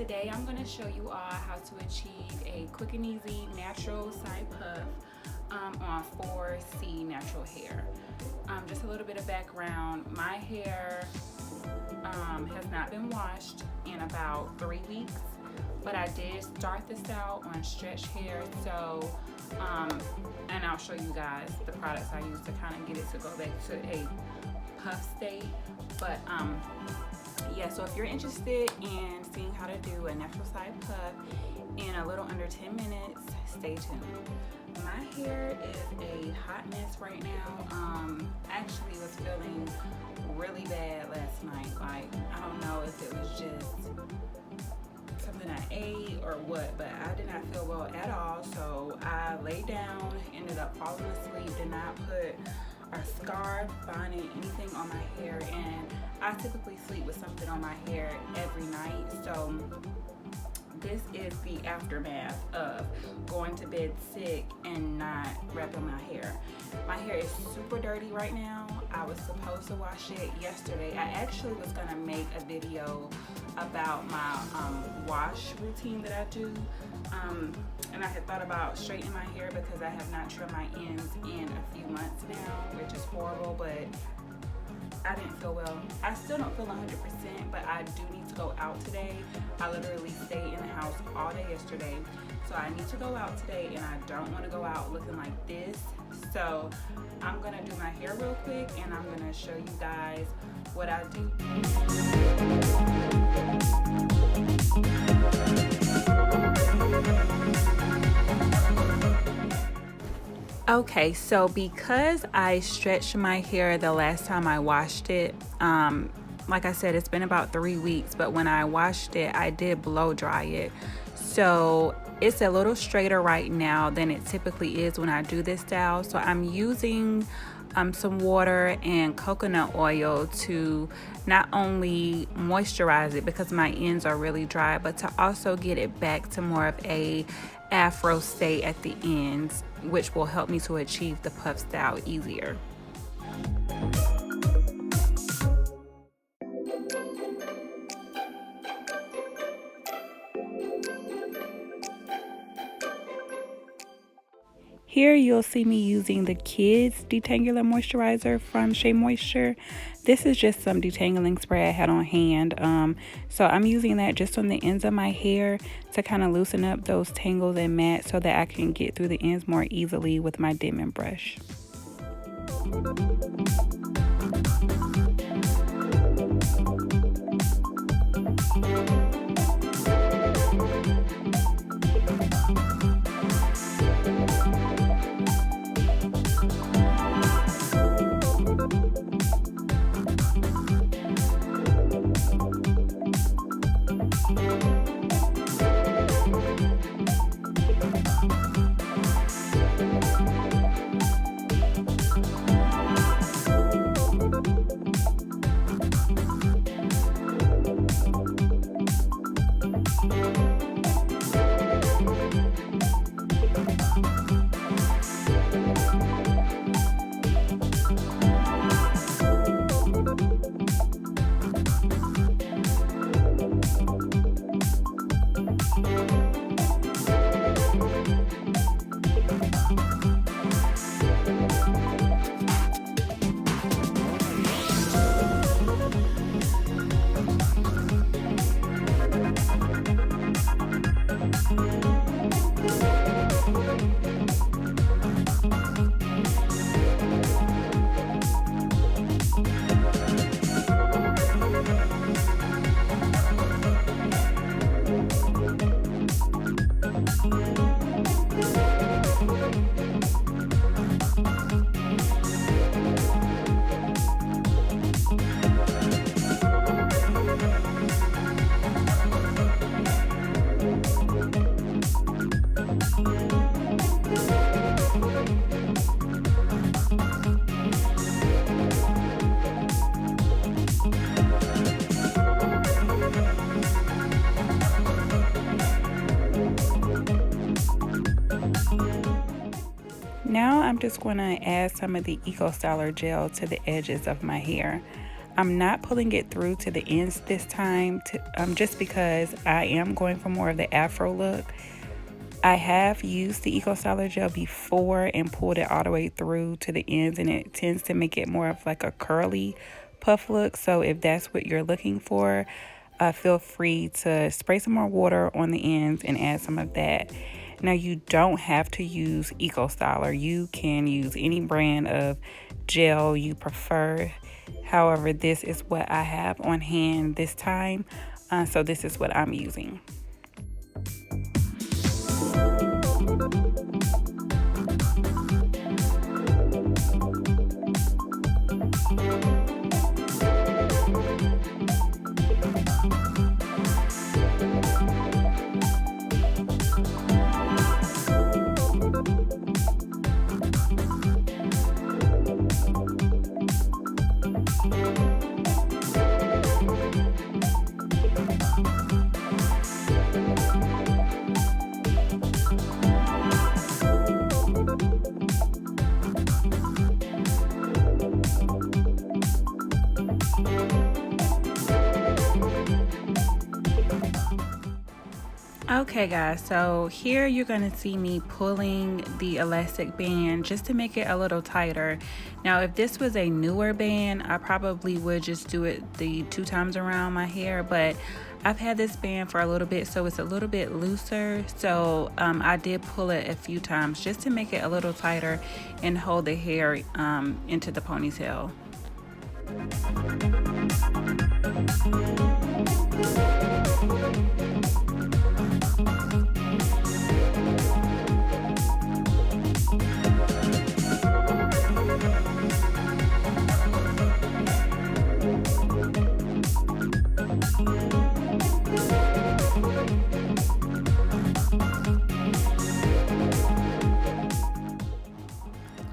Today I'm going to show you all how to achieve a quick and easy natural side puff on 4C Natural Hair. Just a little bit of background. My hair has not been washed in about 3 weeks, but I did start this out on stretch hair, so and I'll show you guys the products I use to kind of get it to go back to a puff state. But yeah, so if you're interested in seeing how to do a natural side puff in a little under 10 minutes, stay tuned. My hair is a hot mess right now. I actually was feeling really bad last night. Like, I don't know if it was just something I ate or what, but I did not feel well at all. So I laid down, ended up falling asleep, did not put a scarf, bonnet, anything on my hair, and I typically sleep with something on my hair every night. So this is the aftermath of going to bed sick and not wrapping my hair. My hair is super dirty right now. I was supposed to wash it yesterday. I actually was gonna make a video about my wash routine that I do. And I had thought about straightening my hair because I have not trimmed my ends in a few months now, which is horrible, but I didn't feel well. I still don't feel 100%, but I do need to go out today. I literally stayed in the house all day yesterday, so I need to go out today, and I don't want to go out looking like this. So I'm gonna do my hair real quick, and I'm gonna show you guys what I do. Okay, so because I stretched my hair the last time I washed it, like I said, it's been about 3 weeks, but when I washed it, I did blow dry it. So it's a little straighter right now than it typically is when I do this style. So I'm using some water and coconut oil to not only moisturize it because my ends are really dry, but to also get it back to more of a afro state at the ends, which will help me to achieve the puff style easier. Here you'll see me using the Kids Detangler Moisturizer from Shea Moisture. This is just some detangling spray I had on hand. So I'm using that just on the ends of my hair to kind of loosen up those tangles and mats so that I can get through the ends more easily with my Denman brush. Now I'm just going to add some of the Eco Styler gel to the edges of my hair. I'm not pulling it through to the ends this time, just because I am going for more of the afro look. I have used the Eco Styler gel before and pulled it all the way through to the ends, and it tends to make it more of like a curly puff look. So if that's what you're looking for, feel free to spray some more water on the ends and add some of that. Now, you don't have to use Eco Styler. You can use any brand of gel you prefer. However, this is what I have on hand this time, so this is what I'm using. Okay guys, so here you're going to see me pulling the elastic band just to make it a little tighter. Now if this was a newer band, I probably would just do it the 2 times around my hair, but I've had this band for a little bit, so it's a little bit looser. So I did pull it a few times just to make it a little tighter and hold the hair into the ponytail.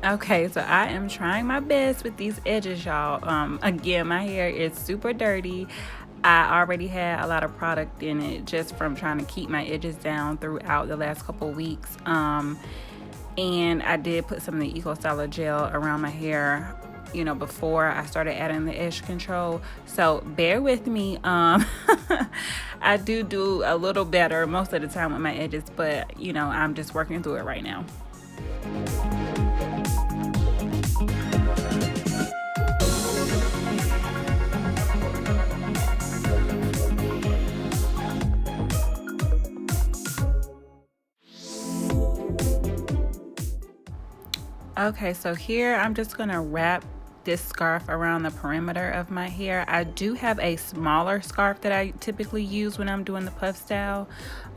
Okay, so I am trying my best with these edges, y'all. Again, my hair is super dirty. I already had a lot of product in it just from trying to keep my edges down throughout the last couple weeks. And I did put some of the Eco Styler gel around my hair, you know, before I started adding the edge control. So bear with me. I do a little better most of the time with my edges, but you know, I'm just working through it right now. Okay, so here I'm just gonna wrap this scarf around the perimeter of my hair. I do have a smaller scarf that I typically use when I'm doing the puff style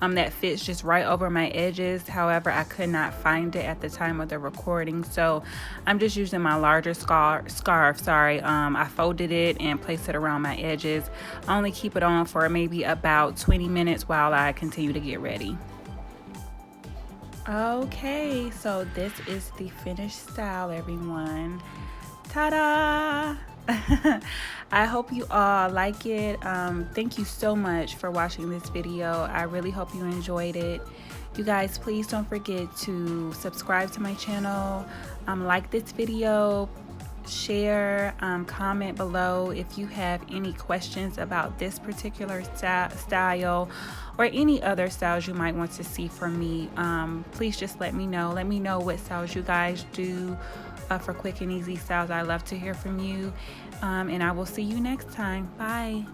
that fits just right over my edges. However, I could not find it at the time of the recording, so I'm just using my larger scarf. I folded it and placed it around my edges. I only keep it on for maybe about 20 minutes while I continue to get ready. Okay, so this is the finished style, everyone. Ta-da! I hope you all like it. Thank you so much for watching this video. I really hope you enjoyed it. You guys, please don't forget to subscribe to my channel, like this video, share, comment below if you have any questions about this particular style or any other styles you might want to see from me. Please just let me know what styles you guys do for quick and easy styles. I love to hear from you, and I will see you next time. Bye.